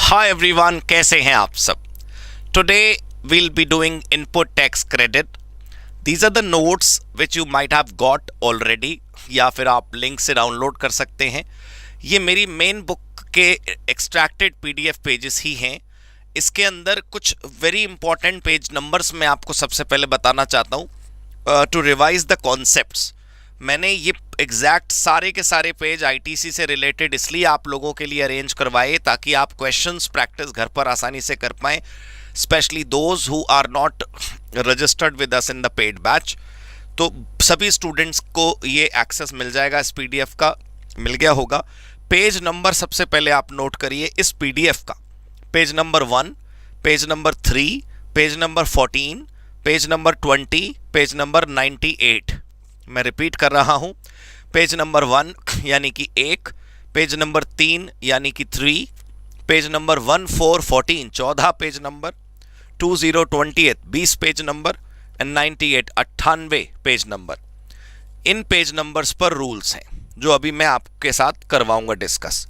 Hi everyone, कैसे हैं आप सब। Today we'll be doing input tax credit. These are the notes which you might have got already, या फिर आप लिंक से डाउनलोड कर सकते हैं। ये मेरी मेन बुक के एक्सट्रैक्टेड पीडीएफ पेजेस ही हैं। इसके अंदर कुछ वेरी इंपॉर्टेंट पेज नंबर्स मैं आपको सबसे पहले बताना चाहता हूँ टू रिवाइज द कॉन्सेप्ट्स। मैंने ये एग्जैक्ट सारे के सारे पेज आईटीसी से रिलेटेड इसलिए आप लोगों के लिए अरेंज करवाए ताकि आप क्वेश्चंस प्रैक्टिस घर पर आसानी से कर पाएं, specially those who are not registered with us in the paid batch. तो सभी स्टूडेंट्स को ये एक्सेस मिल जाएगा, इस पीडीएफ का मिल गया होगा। पेज नंबर सबसे पहले आप नोट करिए इस पीडीएफ का। Page number 1, page number 3, page number 14, page number 20, page number 98। मैं रिपीट कर रहा हूं। पेज नंबर 1 यानी कि 1, पेज नंबर 3 यानी कि 3, page number 14 14 page number, 20 20 page number and 98 98 page number. In page numbers पर रूल्स हैं जो अभी मैं आपके साथ करवाऊंगा डिस्कस।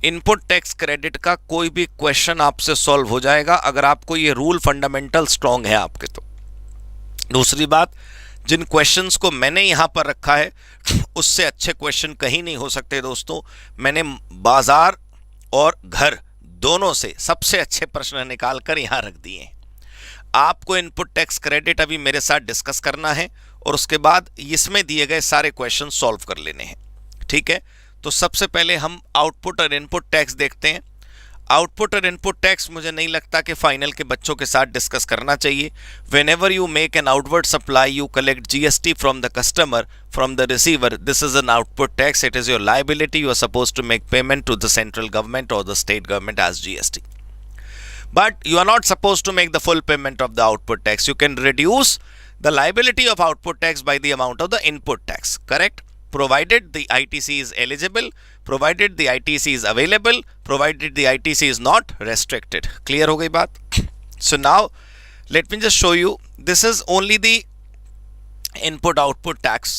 इनपुट टैक्स क्रेडिट का कोई भी क्वेश्चन आपसे सॉल्व हो जाएगा अगर आपको ये रूल फंडामेंटल स्ट्रांग है आपके। तो दूसरी बात, जिन क्वेश्चंस को मैंने यहाँ पर रखा है उससे अच्छे क्वेश्चन कहीं नहीं हो सकते दोस्तों। मैंने बाजार और घर दोनों से सबसे अच्छे प्रश्न निकाल कर यहाँ रख दिए हैं। आपको इनपुट टैक्स क्रेडिट अभी मेरे साथ डिस्कस करना है और उसके बाद इसमें दिए गए सारे क्वेश्चन सॉल्व कर लेने हैं, ठीक है। तो सबसे पहले हम आउटपुट और इनपुट टैक्स देखते हैं। आउटपुट और इनपुट टैक्स मुझे नहीं लगता कि फाइनल के बच्चों के साथ डिस्कस करना चाहिए। whenever you make an outward supply you collect GST from the customer, from the receiver. This is an output tax. It is your liability. You are supposed to make payment to the central government or the state government as GST. But you are not supposed to make the full payment of the output tax. You can reduce the liability of output tax by the amount of the input tax, correct? Provided the ITC is eligible, provided the ITC is available, provided the ITC is not restricted. Clear हो गई बात? So now let me just show you. This is only the input output tax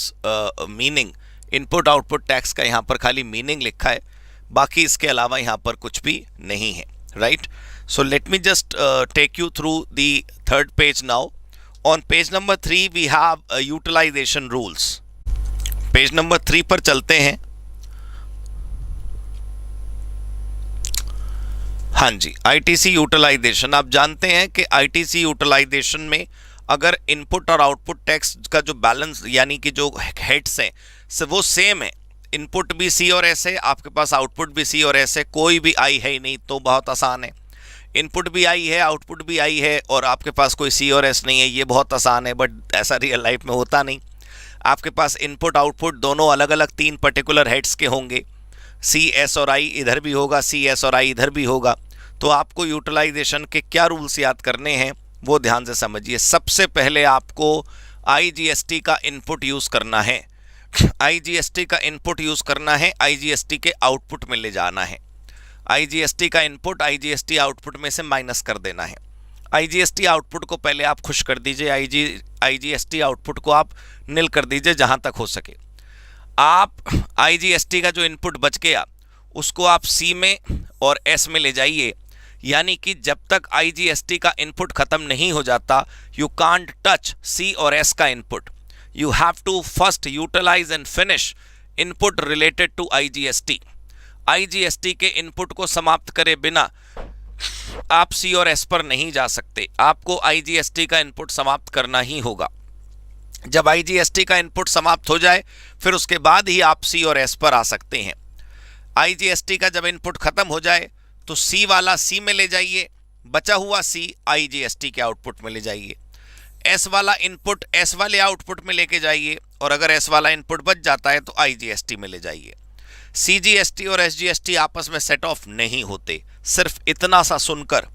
meaning. Input output tax का यहाँ पर खाली meaning लिखा है, बाकी इसके अलावा यहाँ पर कुछ भी नहीं है, right? So let me just take you through the third page now. On page number 3 we have utilization rules. Page number 3 पर चलते हैं। हाँ जी, आईटीसी यूटिलाइजेशन। आप जानते हैं कि आईटीसी यूटिलाइजेशन में अगर इनपुट और आउटपुट टैक्स का जो बैलेंस यानी कि जो हेड्स हैं वो सेम है, इनपुट भी सी और एस है, आपके पास आउटपुट भी सी और एस है, कोई भी आई है ही नहीं, तो बहुत आसान है। इनपुट भी आई है, आउटपुट भी आई है और आपके पास कोई सी और एस नहीं है, ये बहुत आसान है। बट ऐसा रियल लाइफ में होता नहीं। आपके पास इनपुट आउटपुट दोनों अलग अलग 3 पर्टिकुलर हेड्स के होंगे। सी एस और आई इधर भी होगा, सी एस और आई इधर भी होगा। तो आपको यूटिलाइजेशन के क्या रूल्स याद करने हैं वो ध्यान से समझिए। सबसे पहले आपको आईजीएसटी का इनपुट यूज़ करना है। आईजीएसटी का इनपुट यूज़ करना है, आईजीएसटी के आउटपुट में ले जाना है। आईजीएसटी का इनपुट आईजीएसटी आउटपुट में से माइनस कर देना है। आईजीएसटी आउटपुट को पहले आप खुश कर दीजिए, आईजीएसटी आउटपुट को आप निल कर दीजिए जहां तक हो सके। आप आईजीएसटी का जो इनपुट बच गया उसको आप सी में और एस में ले जाइए, यानी कि जब तक आईजीएसटी का इनपुट खत्म नहीं हो जाता यू कांट टच सी और एस का input. You have to first utilise and finish input related to IGST. IGST के इनपुट को समाप्त करे बिना आप सी और एस पर नहीं जा सकते। आपको आईजीएसटी का इनपुट समाप्त करना ही होगा। जब आईजीएसटी का इनपुट समाप्त हो जाए फिर उसके बाद ही आप सी और एस पर आ सकते हैं। आईजीएसटी का जब इनपुट खत्म हो जाए तो सी वाला सी में ले जाइए, बचा हुआ सी आईजीएसटी के आउटपुट में ले जाइए। एस वाला इनपुट एस वाले आउटपुट में लेके जाइए और अगर एस वाला इनपुट बच जाता है तो आईजीएसटी में ले जाइए। सीजीएसटी और एसजीएसटी आपस में सेट ऑफ नहीं होते। सिर्फ इतना सा सुनकर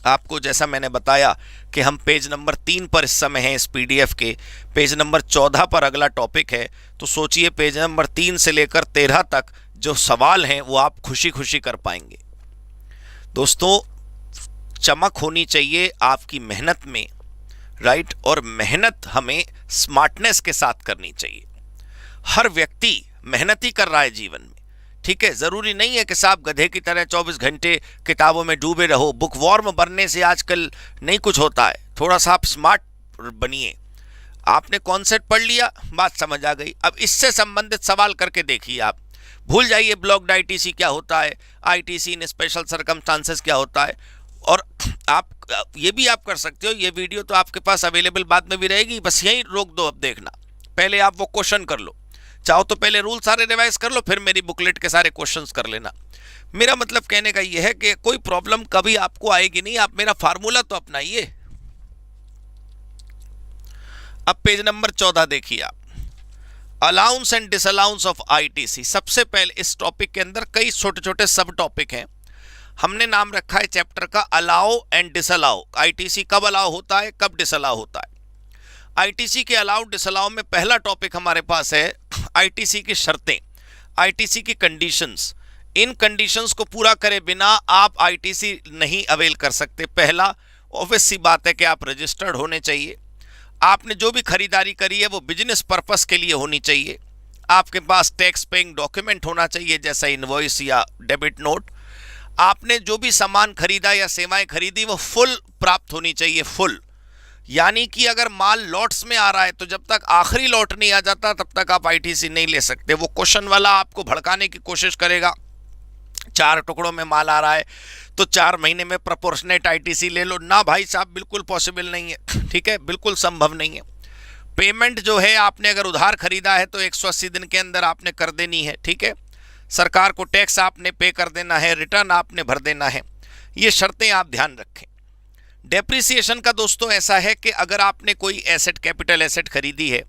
आपको, जैसा मैंने बताया कि हम पेज नंबर 3 पर इस समय हैं इस पीडीएफ के, पेज नंबर 14 पर अगला टॉपिक है, तो सोचिए पेज नंबर 3 से लेकर 13 तक जो सवाल हैं वो आप खुशी खुशी कर पाएंगे। दोस्तों, चमक होनी चाहिए आपकी मेहनत में, राइट? और मेहनत हमें स्मार्टनेस के साथ करनी चाहिए। हर व्यक्ति मेहनत ही कर रहा है जीवन में, ठीक है, जरूरी नहीं है कि साहब गधे की तरह 24 घंटे किताबों में डूबे रहो। बुक वॉर्म बनने से आजकल नहीं कुछ होता है, थोड़ा सा आप स्मार्ट बनिए। आपने कॉन्सेप्ट पढ़ लिया, बात समझ आ गई, अब इससे संबंधित सवाल करके देखिए। आप भूल जाइए ब्लॉक्ड आईटीसी क्या होता है, आईटीसी इन स्पेशल सर्कमस्टांसेस क्या होता है। और आप ये भी आप कर सकते हो, ये वीडियो तो आपके पास अवेलेबल बाद में भी रहेगी, बस यहीं रोक दो। अब देखना, पहले आप वो क्वेश्चन कर लो, चाहो तो पहले रूल सारे रिवाइज कर लो, फिर मेरी बुकलेट के सारे क्वेश्चंस कर लेना। मेरा मतलब कहने का ये है कि कोई प्रॉब्लम कभी आपको आएगी नहीं, आप मेरा फार्मूला तो अपनाइए। अब पेज नंबर 14 देखिए आप, allowance and disallowance of ITC. सबसे पहले इस टॉपिक के अंदर कई छोटे छोटे सब टॉपिक हैं, हमने नाम रखा है चैप्टर का अलाउ एंड डिसअलाउ। आईटीसी कब अलाउ होता है, कब डिसअलाउ होता है। आईटीसी के अलाउ डिसअलाउ में पहला टॉपिक हमारे पास है आईटीसी की शर्तें, आईटीसी की कंडीशंस। इन कंडीशंस को पूरा करे बिना आप आईटीसी नहीं अवेल कर सकते। पहला ऑब्वियस सी बात है कि आप रजिस्टर्ड होने चाहिए, आपने जो भी खरीदारी करी है वो बिजनेस पर्पस के लिए होनी चाहिए, आपके पास टैक्स पेइंग डॉक्यूमेंट होना चाहिए जैसा इनवॉइस या डेबिट नोट, आपने जो भी सामान खरीदा या सेवाएं खरीदी वो फुल प्राप्त होनी चाहिए, फुल। यानी कि अगर माल लॉट्स में आ रहा है तो जब तक आखिरी लॉट नहीं आ जाता तब तक आप आईटीसी नहीं ले सकते। वो क्वेश्चन वाला आपको भड़काने की कोशिश करेगा, 4 टुकड़ों में माल आ रहा है तो 4 महीने में प्रोपोर्शनेट आईटीसी ले लो ना भाई साहब, बिल्कुल पॉसिबल नहीं है, ठीक है, बिल्कुल संभव नहीं है। पेमेंट जो है आपने अगर उधार खरीदा है तो 180 दिन के अंदर आपने कर देनी है, ठीक है। सरकार को टैक्स आपने पे कर देना है, रिटर्न आपने भर देना है, ये शर्तें आप ध्यान रखें। डेप्रिसिएशन का दोस्तों ऐसा है कि अगर आपने कोई एसेट, कैपिटल एसेट खरीदी है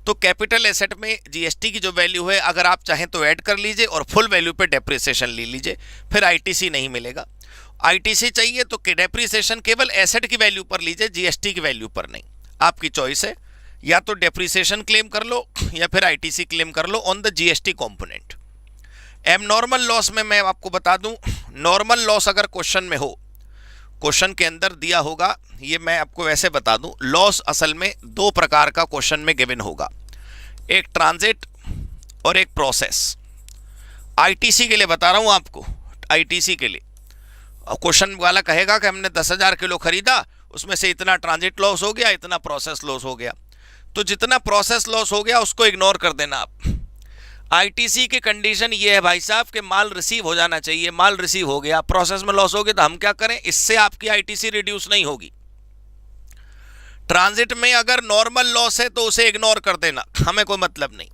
तो कैपिटल एसेट में जीएसटी की जो वैल्यू है अगर आप चाहें तो ऐड कर लीजिए और फुल वैल्यू पे डेप्रिसिएशन ले लीजिए, फिर आईटीसी नहीं मिलेगा। आईटीसी चाहिए तो डेप्रिसिएशन केवल एसेट की वैल्यू पर लीजिए, जीएसटी की वैल्यू पर नहीं। आपकी चॉइस है, या तो डेप्रिसिएशन क्लेम कर लो या फिर आईटीसी क्लेम कर लो on the GST component. Abnormal loss में मैं आपको बता दूं, नॉर्मल लॉस अगर क्वेश्चन में हो, क्वेश्चन के अंदर दिया होगा, ये मैं आपको वैसे बता दूं, लॉस असल में 2 प्रकार का क्वेश्चन में गिवन होगा, एक ट्रांजिट और एक प्रोसेस। आईटीसी के लिए बता रहा हूं आपको, आईटीसी के लिए क्वेश्चन वाला कहेगा कि हमने 10,000 किलो खरीदा, उसमें से इतना ट्रांजिट लॉस हो गया, इतना प्रोसेस लॉस हो गया, तो जितना प्रोसेस लॉस हो गया उसको इग्नोर कर देना आप। आईटीसी की कंडीशन ये है भाई साहब कि माल रिसीव हो जाना चाहिए, माल रिसीव हो गया, प्रोसेस में लॉस हो गया तो हम क्या करें, इससे आपकी आईटीसी रिड्यूस नहीं होगी। ट्रांजिट में अगर नॉर्मल लॉस है तो उसे इग्नोर कर देना, हमें कोई मतलब नहीं।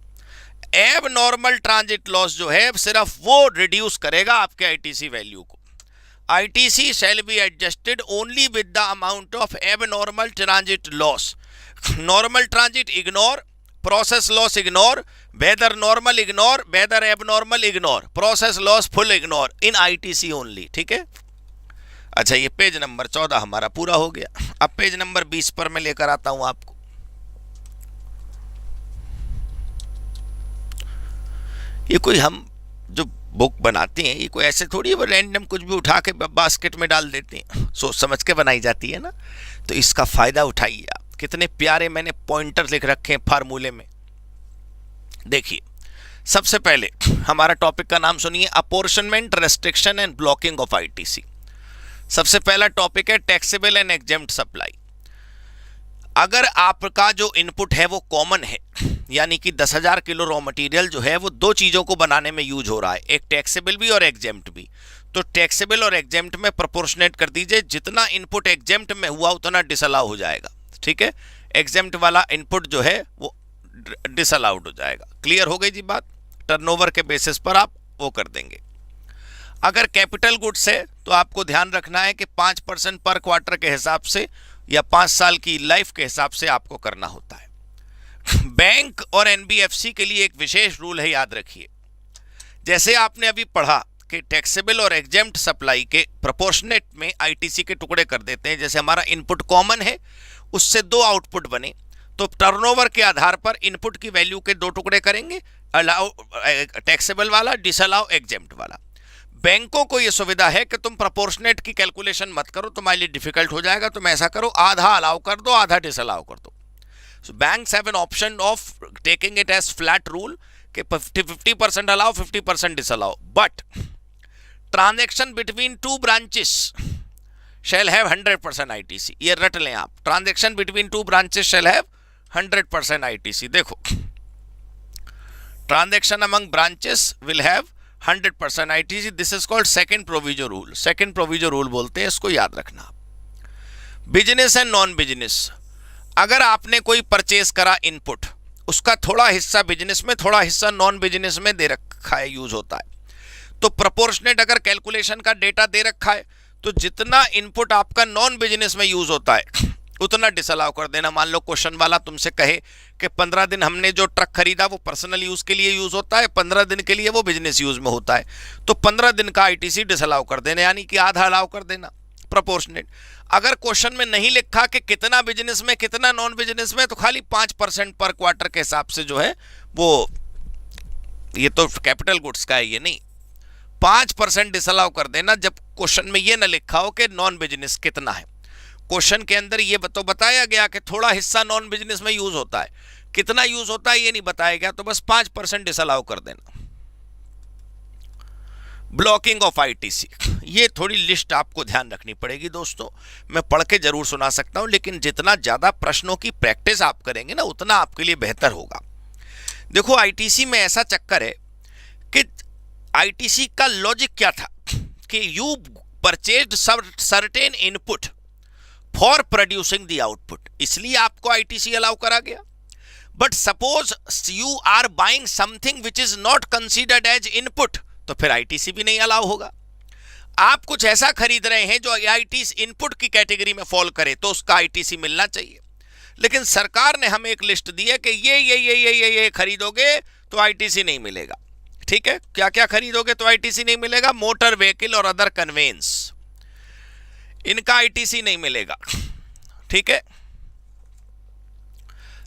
एब नॉर्मल ट्रांजिट लॉस जो है सिर्फ वो रिड्यूस करेगा आपके आईटीसी वैल्यू को। ITC shall be adjusted only with the amount of abnormal transit loss. Normal transit ignore, process loss ignore, whether normal ignore, whether abnormal ignore, process loss full ignore, in ITC only, ठीक है। अच्छा, ये page number 14 हमारा पूरा हो गया। अब page number 20 पर मैं लेकर आता हूं आपको। ये कोई हम जो बुक बनाते हैं ये कोई ऐसे थोड़ी है रैंडम कुछ भी उठा के बास्केट में डाल देते हैं, सोच समझ के बनाई जाती है ना, तो इसका फायदा उठाइए आप। कितने प्यारे मैंने पॉइंटर लिख रखे हैं फार्मूले में। देखिए, सबसे पहले हमारा टॉपिक का नाम सुनिए, apportionment, restriction and blocking of ITC. सबसे पहला टॉपिक है टैक्सेबल एंड एग्जेम्प्ट सप्लाई। अगर आपका जो इनपुट है वो कॉमन है, यानी कि 10,000 किलो रॉ मटेरियल जो है वो 2 चीज़ों को बनाने में यूज हो रहा है, एक टैक्सेबल भी और एग्जेम्प्ट भी, तो टैक्सेबल और एग्जेम्प्ट में प्रोपोर्शनेट कर दीजिए, जितना इनपुट एग्जेम्प्ट में हुआ उतना डिसअलाउ हो जाएगा, ठीक है। एग्जेम्प्ट वाला इनपुट जो है वो डिसअलाउड हो जाएगा। क्लियर हो गई जी बात। टर्नओवर के बेसिस पर आप वो कर देंगे। अगर कैपिटल गुड्स है तो आपको ध्यान रखना है कि 5% पर क्वार्टर के हिसाब से या 5 साल की लाइफ के हिसाब से आपको करना होता है। बैंक और एनबीएफसी के लिए एक विशेष रूल है, याद रखिए। जैसे आपने अभी पढ़ा कि टैक्सेबल और एग्जेम्प्ट सप्लाई के प्रोपोर्शनेट में आईटीसी के टुकड़े कर देते हैं। जैसे हमारा इनपुट कॉमन है, उससे 2 आउटपुट बने, तो टर्नओवर के आधार पर इनपुट की वैल्यू के 2 टुकड़े करेंगे, अलाउ टैक्सेबल वाला, डिसअलाउ एग्जेम्प्ट वाला। बैंकों को यह सुविधा है कि तुम प्रोपोर्शनेट की कैलकुलेशन मत करो, तुम्हारे लिए डिफिकल्ट हो जाएगा, तुम ऐसा करो, आधा अलाउ कर दो, आधा डिसअलाउ कर दो। So banks have an option of taking it as flat rule कि 50% allow, 50% disallow, but transaction between two branches shall have 100% ITC. ये रट लें आप, transaction between two branches shall have 100% ITC. देखो, transaction among branches will have 100% ITC. This is called second proviso rule. Second proviso rule बोलते हैं, इसको याद रखना। बिजनेस एंड नॉन बिजनेस, अगर आपने कोई परचेज करा इनपुट, उसका थोड़ा हिस्सा बिजनेस में, थोड़ा हिस्सा नॉन बिजनेस में दे रखा है, यूज होता है, तो प्रोपोर्शनेट अगर कैलकुलेशन का डेटा दे रखा है तो जितना इनपुट आपका नॉन बिजनेस में यूज होता है उतना डिसअलाउ कर देना। मान लो क्वेश्चन वाला तुमसे कहे कि 15 दिन हमने जो ट्रक खरीदा वो पर्सनल यूज के लिए यूज होता है, 15 दिन के लिए वो बिजनेस यूज में होता है, तो 15 दिन का आईटीसी डिसअलाउ कर देना, यानी कि आधा अलाउ कर देना, प्रोपोर्शनेट। अगर क्वेश्चन में नहीं लिखा कि कितना बिजनेस में कितना नॉन बिजनेस में, तो खाली 5% पर क्वार्टर के हिसाब से जो है वो, ये तो कैपिटल गुड्स का है, ये नहीं, 5% डिसअलाउ कर देना जब क्वेश्चन में ये ना लिखा हो कि नॉन बिजनेस कितना है। क्वेश्चन के अंदर ये तो बताया गया कि थोड़ा हिस्सा नॉन बिजनेस में यूज होता है, कितना यूज होता है ये नहीं बताया गया, तो बस 5% डिसअलाउ कर देना। ब्लॉकिंग ऑफ आईटीसी, ये थोड़ी लिस्ट आपको ध्यान रखनी पड़ेगी दोस्तों। मैं पढ़ के जरूर सुना सकता हूं, लेकिन जितना ज्यादा प्रश्नों की प्रैक्टिस आप करेंगे ना उतना आपके लिए बेहतर होगा। देखो, आईटीसी में ऐसा चक्कर है कि आईटीसी का लॉजिक क्या था कि you purchased certain input for producing the output, इसलिए आपको आईटीसी अलाउ करा गया। But suppose you are buying something which is not considered as input, तो फिर आईटीसी भी नहीं अलाउ होगा। आप कुछ ऐसा खरीद रहे हैं जो आईटीसी इनपुट की कैटेगरी में फॉल करे, तो उसका आईटीसी मिलना चाहिए। लेकिन सरकार ने हमें एक लिस्ट दी है कि ये खरीदोगे तो आईटीसी नहीं मिलेगा। ठीक है, क्या क्या खरीदोगे तो आईटीसी नहीं मिलेगा? मोटर व्हीकल और अदर कन्वेंस, इनका आईटीसी नहीं मिलेगा। ठीक है,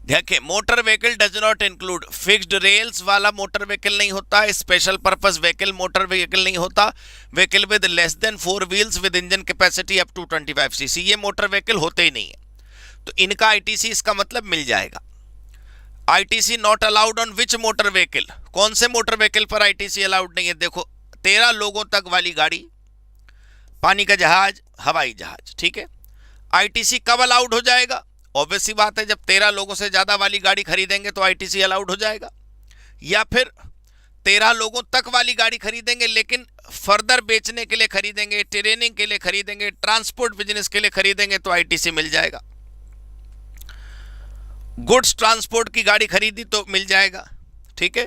देखिए, motor vehicle does not include, fixed rails वाला मोटर व्हीकल नहीं होता, special purpose vehicle motor vehicle नहीं होता, vehicle with less than 4 wheels with engine capacity up to 25 CC, ये मोटर व्हीकल होते ही नहीं है, तो इनका आईटीसी इसका मतलब मिल जाएगा। ITC not allowed on which motor vehicle, कौन से मोटर व्हीकल पर आईटीसी अलाउड नहीं है? देखो, 13 लोगों तक वाली गाड़ी, पानी का जहाज, हवाई जहाज। ठीक है, आईटीसी कब अलाउड हो जाएगा? ऑब्वियस सी बात है, जब 13 लोगों से ज्यादा वाली गाड़ी खरीदेंगे तो आईटीसी अलाउड हो जाएगा। या फिर 13 लोगों तक वाली गाड़ी खरीदेंगे लेकिन फर्दर बेचने के लिए खरीदेंगे, ट्रेनिंग के लिए खरीदेंगे, ट्रांसपोर्ट बिजनेस के लिए खरीदेंगे तो आईटीसी मिल जाएगा। गुड्स ट्रांसपोर्ट की गाड़ी खरीदी तो मिल जाएगा। ठीक है,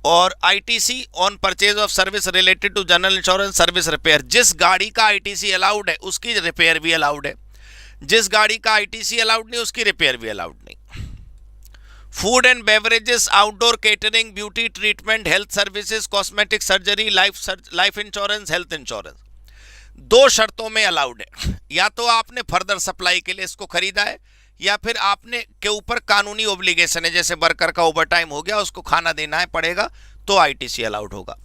और ITC on purchase of service related to general insurance service repair, जिस गाड़ी का आईटीसी अलाउड है उसकी रिपेयर भी अलाउड है, जिस गाड़ी का आईटीसी अलाउड नहीं उसकी रिपेयर भी अलाउड नहीं। Food and beverages, outdoor catering, beauty treatment, health services, cosmetic surgery, life insurance, health insurance, 2 शर्तों में अलाउड है। या तो आपने फर्दर सप्लाई के लिए इसको खरीदा है, या फिर आपने के ऊपर कानूनी ओब्लिगेशन है, जैसे वर्कर का ओवर टाइम हो गया उसको खाना देना है पड़ेगा, तो आईटीसी अलाउड होगा।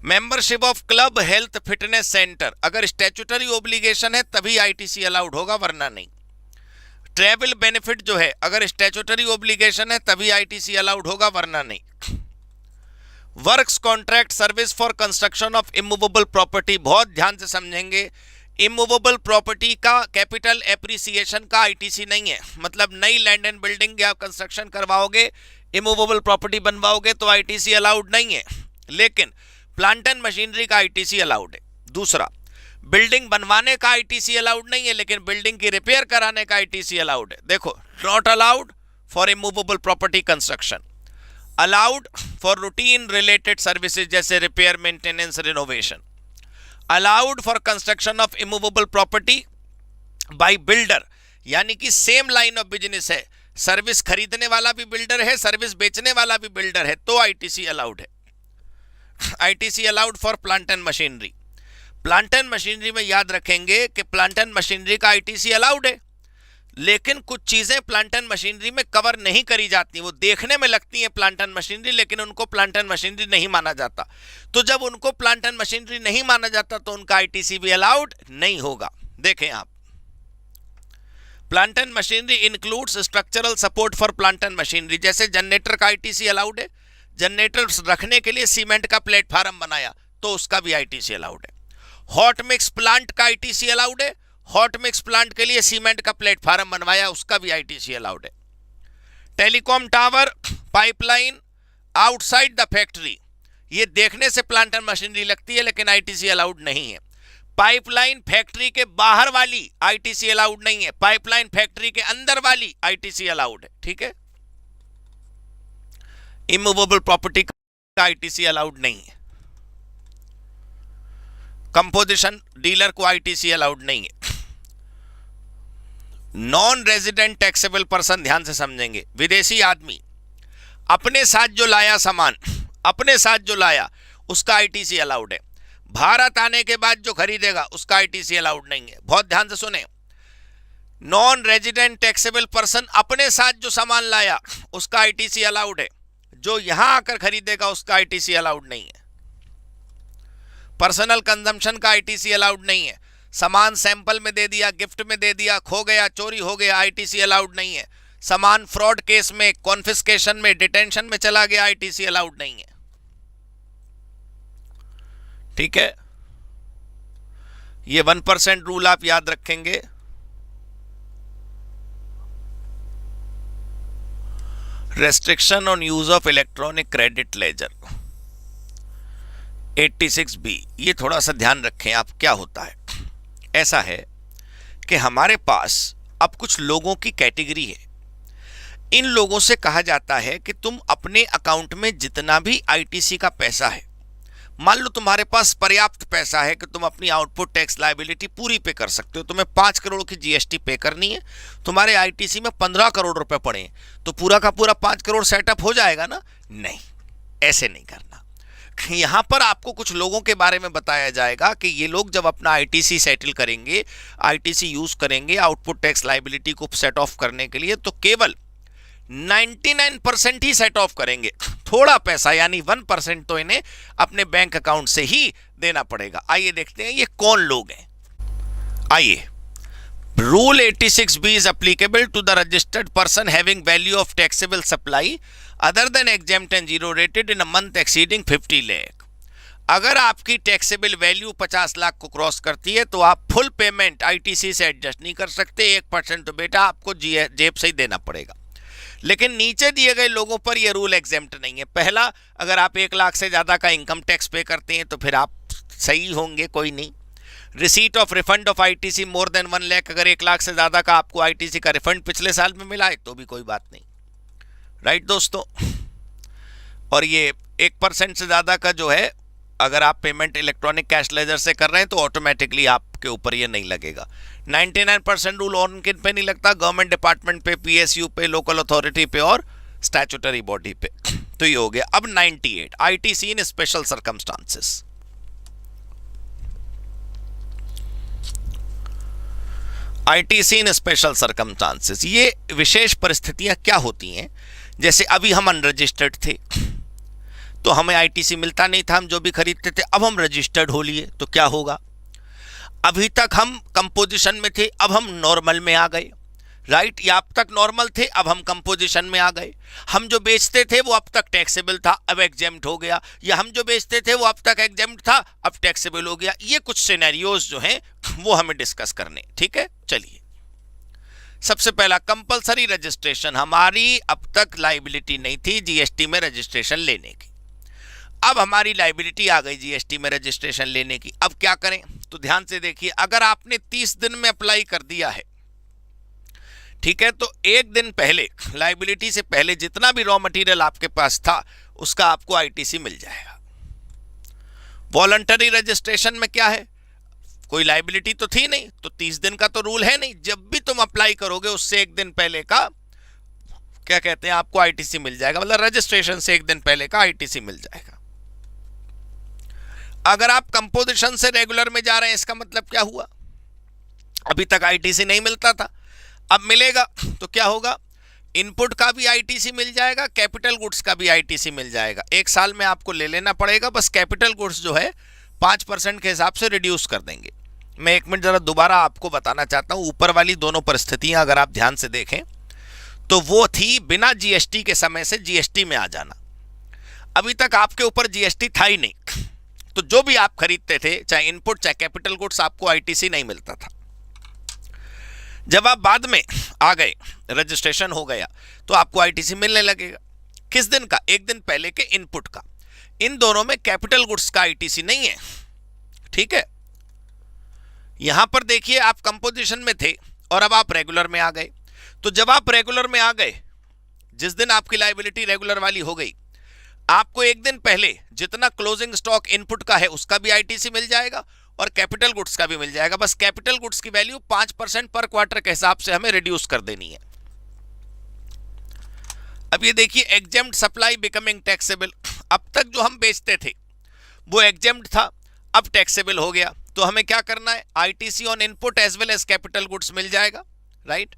Membership of club, health, fitness centre, अगर स्टैट्यूटरी ओब्लिगेशन है तभी आईटीसी अलाउड होगा, वरना नहीं। ट्रैवल बेनिफिट जो है, अगर स्टैट्यूटरी ओब्लिगेशन है तभी आईटीसी अलाउड होगा, वरना नहीं। Works contract service for construction of immovable property, बहुत ध्यान से समझेंगे, इमूवेबल प्रॉपर्टी का कैपिटल एप्रिसिएशन का आईटीसी नहीं है, मतलब नई लैंड एंड बिल्डिंग या कंस्ट्रक्शन करवाओगे, इमूवेबल प्रॉपर्टी बनवाओगे तो आईटीसी अलाउड नहीं है, लेकिन प्लांट एंड मशीनरी का आईटीसी अलाउड है। दूसरा, बिल्डिंग बनवाने का आईटीसी अलाउड नहीं है, लेकिन बिल्डिंग की रिपेयर कराने का आईटीसी अलाउड है। देखो, not allowed for immovable property construction, allowed for routine related services जैसे repair, maintenance, renovation, allowed for construction of immovable property by builder, यानी कि सेम लाइन ऑफ बिजनेस है, सर्विस खरीदने वाला भी बिल्डर है, सर्विस बेचने वाला भी बिल्डर है, तो आईटीसी अलाउड है। ITC allowed for plant and machinery, plant and machinery में याद रखेंगे कि प्लांट एंड मशीनरी का आईटीसी अलाउड है, लेकिन कुछ चीजें प्लांट एंड मशीनरी में कवर नहीं करी जाती, वो देखने में लगती हैं प्लांट एंड मशीनरी, लेकिन उनको प्लांट एंड मशीनरी नहीं माना जाता। तो जब उनको प्लांट एंड मशीनरी नहीं माना जाता तो उनका आईटीसी भी अलाउड नहीं होगा। देखें आप, plant and machinery includes structural support for plant and machinery, जैसे जनरेटर का आईटीसी अलाउड है, जनरेटर्स रखने के लिए सीमेंट का प्लेटफार्म बनाया तो उसका भी आईटीसी अलाउड है। हॉट मिक्स प्लांट का आईटीसी अलाउड है, हॉट मिक्स प्लांट के लिए सीमेंट का प्लेटफार्म बनवाया उसका भी आईटीसी अलाउड है। Telecom tower, pipeline outside the factory, ये देखने से प्लांट एंड मशीनरी लगती है लेकिन आईटीसी अलाउड नहीं है। पाइपलाइन फैक्ट्री के बाहर वाली आईटीसी अलाउड नहीं है, पाइपलाइन फैक्ट्री के अंदर वाली आईटीसी अलाउड है। ठीक है, इमूवेबल प्रॉपर्टी का आईटीसी अलाउड नहीं है। कंपोजिशन डीलर को आईटीसी अलाउड नहीं है। नॉन रेजिडेंट टैक्सेबल पर्सन, ध्यान से समझेंगे, विदेशी आदमी अपने साथ जो लाया सामान, अपने साथ जो लाया उसका आईटीसी अलाउड है। भारत आने के बाद जो खरीदेगा उसका आईटीसी अलाउड नहीं है। बहुत ध्यान से सुने, नॉन रेजिडेंट टैक्सेबल पर्सन अपने साथ जो सामान लाया उसका आईटीसी अलाउड है, जो यहां आकर खरीदेगा उसका आईटीसी अलाउड नहीं है। पर्सनल कंजम्पशन का आईटीसी अलाउड नहीं है। सामान सैंपल में दे दिया, गिफ्ट में दे दिया, खो गया, चोरी हो गया, आईटीसी अलाउड नहीं है। सामान फ्रॉड केस में, कॉन्फिस्केशन में, डिटेंशन में चला गया, आईटीसी अलाउड नहीं है। ठीक है, ये 1% रूल आप याद रखेंगे। Restriction on use of electronic credit ledger 86B, ये थोड़ा सा ध्यान रखें आप। क्या होता है, ऐसा है कि हमारे पास अब कुछ लोगों की कैटेगरी है। इन लोगों से कहा जाता है कि तुम अपने अकाउंट में जितना भी आईटीसी का पैसा है, मान लो तुम्हारे पास पर्याप्त पैसा है कि तुम अपनी आउटपुट टैक्स लायबिलिटी पूरी पे कर सकते हो, तुम्हें 5 करोड़ की जीएसटी पे करनी है, तुम्हारे आईटीसी में 15 करोड़ रुपए पड़े, तो पूरा का पूरा 5 करोड़ सेटअप हो जाएगा ना? नहीं, ऐसे नहीं करना। यहां पर आपको कुछ लोगों के बारे में बताया जाएगा कि ये लोग जब अपना आईटीसी सेटल करेंगे, आईटीसी यूज करेंगे आउटपुट टैक्स लायबिलिटी को सेट ऑफ करने के लिए, तो केवल 99% ही सेट ऑफ करेंगे। थोड़ा पैसा यानी 1% तो इन्हें अपने बैंक अकाउंट से ही देना पड़ेगा। आइए देखते हैं ये कौन लोग हैं। आइए, rule 86B is applicable to the registered person having value of taxable supply other than exempt and zero rated in a month exceeding 50 lakh। अगर आपकी टैक्सेबल वैल्यू 50 लाख को क्रॉस करती है तो आप फुल पेमेंट आईटीसी से एडजस्ट नहीं कर सकते। 1% तो बेटा आपको जेब से ही देना पड़ेगा। लेकिन नीचे दिए गए लोगों पर यह रूल एग्जेम्प्ट नहीं है। पहला, अगर आप 1 लाख से ज़्यादा का इनकम टैक्स पे करते हैं तो फिर आप सही होंगे, कोई नहीं। Receipt of refund of ITC more than 1 lakh, अगर 1 लाख से ज़्यादा का आपको आईटीसी का रिफंड पिछले साल में मिला है तो भी कोई बात नहीं, राइट दोस्तों। और ये 1% से ज़्यादा का जो है, अगर आप पेमेंट इलेक्ट्रॉनिक कैश लेजर से कर रहे हैं तो ऑटोमेटिकली आपके ऊपर ये नहीं लगेगा। 99% रूल ऑन किन पे नहीं लगता? गवर्नमेंट डिपार्टमेंट पे, पीएसयू पे, लोकल अथॉरिटी पे और स्टैट्यूटरी बॉडी पे। तो ये हो गया। अब 98, आईटीसी इन स्पेशल सर्कमस्टांसेस। आईटीसी इन स्पेशल सर्कमस्टांसेस, ये विशेष परिस्थितियां क्या होती हैं? जैसे अभी हम अनरजिस्टर्ड थे तो हमें आईटीसी मिलता नहीं था, हम जो भी खरीदते थे। अब हम रजिस्टर्ड हो लिए तो क्या होगा? अभी तक हम कंपोजिशन में थे, अब हम नॉर्मल में आ गए, राइट? या अब तक नॉर्मल थे, अब हम कंपोजिशन में आ गए। हम जो बेचते थे वो अब तक टैक्सेबल था, अब एग्जेम्प्ट हो गया। या हम जो बेचते थे वो अब तक एग्जेम्प्ट था, अब टैक्सेबल हो गया। ये कुछ सिनेरियोज जो हैं वो हमें डिस्कस करने, ठीक है? चलिए, सबसे पहला कंपलसरी रजिस्ट्रेशन। हमारी अब तक लाइबिलिटी नहीं थी जीएसटी में रजिस्ट्रेशन लेने की, अब हमारी लाइबिलिटी आ गई जीएसटी में रजिस्ट्रेशन लेने की। अब क्या करें? तो ध्यान से देखिए, अगर आपने 30 दिन में अप्लाई कर दिया है, ठीक है, तो 1 दिन पहले, लाइबिलिटी से पहले जितना भी रॉ मटेरियल आपके पास था उसका आपको आईटीसी मिल जाएगा। वॉलंटरी रजिस्ट्रेशन में क्या है? कोई लाइबिलिटी तो थी नहीं, तो 30 दिन का तो रूल है नहीं। जब भी तुम अप्लाई करोगे उससे 1 दिन पहले का क्या कहते हैं, आपको आईटीसी मिल जाएगा। मतलब रजिस्ट्रेशन से 1 दिन पहले का आईटीसी मिल जाएगा। अगर आप कंपोजिशन से रेगुलर में जा रहे हैं, इसका मतलब क्या हुआ? अभी तक आईटीसी नहीं मिलता था, अब मिलेगा। तो क्या होगा? इनपुट का भी आईटीसी मिल जाएगा, कैपिटल गुड्स का भी आईटीसी मिल जाएगा। 1 साल में आपको ले लेना पड़ेगा। बस कैपिटल गुड्स जो है 5% के हिसाब से रिड्यूस कर देंगे। मैं 1 मिनट जरा दोबारा आपको बताना चाहता हूं। ऊपर वाली दोनों परिस्थितियां अगर आप ध्यान से देखें तो वो थी बिना जीएसटी के समय से जीएसटी में आ जाना। अभी तक आपके ऊपर जीएसटी था ही नहीं, तो जो भी आप खरीदते थे चाहे इनपुट चाहे कैपिटल गुड्स, आपको आईटीसी नहीं मिलता था। जब आप बाद में आ गए, रजिस्ट्रेशन हो गया, तो आपको आईटीसी मिलने लगेगा। किस दिन का? एक दिन पहले के इनपुट का। इन दोनों में कैपिटल गुड्स का आईटीसी नहीं है, ठीक है। यहां पर देखिए आप कंपोजिशन में थे और अब आप रेगुलर में आ गए। तो जब आप रेगुलर में आ गए, जिस दिन आपकी लायबिलिटी रेगुलर वाली हो गई, आपको एक दिन पहले जितना क्लोजिंग स्टॉक इनपुट का है उसका भी आईटीसी मिल जाएगा और कैपिटल गुड्स का भी मिल जाएगा। बस कैपिटल गुड्स की वैल्यू 5% पर क्वार्टर के हिसाब से हमें रिड्यूस कर देनी है। अब ये देखिए, एग्जेम्प्ट सप्लाई बिकमिंग टैक्सेबल। अब तक जो हम बेचते थे वो एग्जेम्प्ट था, अब टैक्सेबल हो गया, तो हमें क्या करना है? ITC on input as well as capital goods मिल जाएगा, right.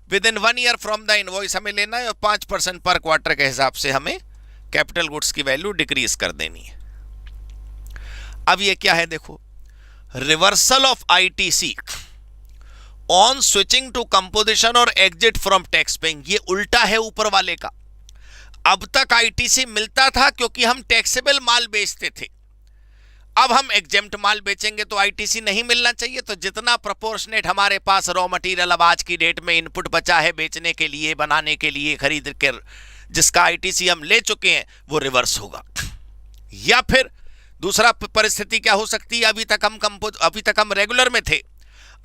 Within 1 year from the invoice हमें लेना है और 5% पर क्वार्टर के हिसाब से हमें कैपिटल गुड्स की वैल्यू डिक्रीज कर देनी है। अब ये क्या है? देखो, reversal of ITC on switching to composition और एग्जिट फ्रॉम टैक्स पेइंग। ये उल्टा है ऊपर वाले का। अब तक आईटीसी मिलता था क्योंकि हम टैक्सेबल माल बेचते थे, अब हम एग्जेम्प्ट माल बेचेंगे तो आईटीसी नहीं मिलना चाहिए। तो जितना प्रोपोर्शनेट हमारे पास रॉ मटेरियल अब आज की डेट में इनपुट बचा है बेचने के लिए, बनाने के लिए, खरीद कर, जिसका आईटीसी हम ले चुके हैं, वो रिवर्स होगा। या फिर दूसरा परिस्थिति क्या हो सकती है? अभी तक हम रेगुलर में थे,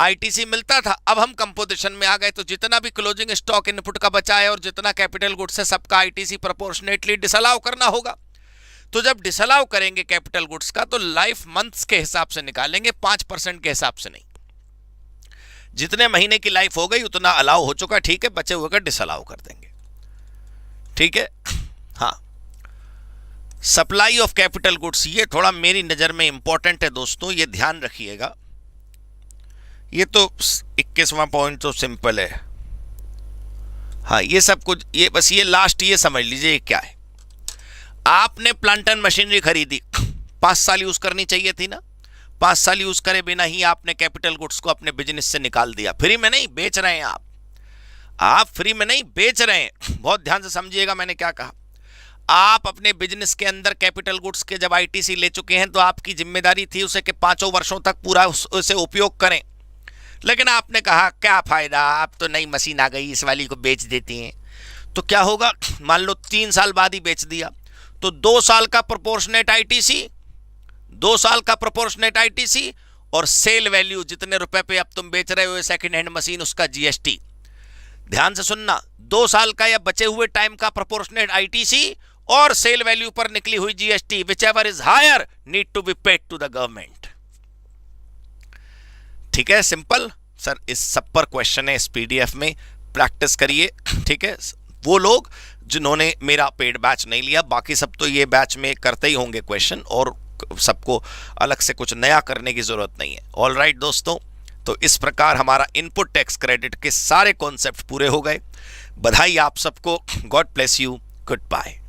आईटीसी मिलता था, अब हम कंपोजिशन में आ गए, तो जितना भी क्लोजिंग स्टॉक इनपुट का बचा है और जितना कैपिटल गुड्स है, सबका आईटीसी प्रोपोर्शनेटली डिसअलाउ करना होगा। तो जब डिसअलाउ करेंगे कैपिटल गुड्स का, तो लाइफ मंथ्स के हिसाब से निकालेंगे, 5% के हिसाब से नहीं। जितने महीने की लाइफ हो गई उतना अलाउ हो चुका, ठीक है, बचे हुए का डिसअलाउ कर देंगे, ठीक है। हाँ, सप्लाई ऑफ कैपिटल गुड्स, ये थोड़ा मेरी नजर में इंपॉर्टेंट है दोस्तों, ये ध्यान रखिएगा। ये तो 21वां पॉइंट तो सिंपल है। हाँ, ये सब कुछ, ये बस ये लास्ट ये समझ लीजिए ये क्या है। आपने प्लांट एंड मशीनरी खरीदी, 5 साल यूज करनी चाहिए थी ना, 5 साल यूज करे बिना ही आपने कैपिटल गुड्स को अपने बिजनेस से निकाल दिया। फ्री में नहीं बेच रहे हैं आप फ्री में नहीं बेच रहे हैं। बहुत ध्यान से समझिएगा मैंने क्या कहा। आप अपने बिजनेस के अंदर कैपिटल गुड्स के जब आईटीसी ले चुके हैं, तो आपकी जिम्मेदारी थी उसे कि 5 वर्षों तक पूरा उसे उपयोग करें। लेकिन आपने कहा क्या फायदा, आप तो नई मशीन आ गई, इस वाली को बेच देती हैं। तो क्या होगा? मान लो 3 साल बाद ही बेच दिया, तो 2 साल का प्रोपोर्शनेट आईटीसी, 2 साल का प्रोपोर्शनेट आईटीसी और सेल वैल्यू, जितने रुपए पे अब तुम बेच रहे हो सेकंड हैंड मशीन, उसका जीएसटी। ध्यान से सुनना, 2 साल का या बचे हुए टाइम का प्रोपोर्शनेट आईटीसी और सेल वैल्यू पर निकली हुई GST, whichever is higher need to be paid to the government. ठीक है, सिंपल सर। इस सब पर क्वेश्चन है इस पीडीएफ में, प्रैक्टिस करिए, ठीक है। वो लोग जिन्होंने मेरा पेड बैच नहीं लिया, बाकी सब तो ये बैच में करते ही होंगे क्वेश्चन, और सबको अलग से कुछ नया करने की जरूरत नहीं है। ऑल राइट दोस्तों, तो इस प्रकार हमारा इनपुट टैक्स क्रेडिट के सारे कॉन्सेप्ट पूरे हो गए। बधाई आप सबको। God bless you. Good bye.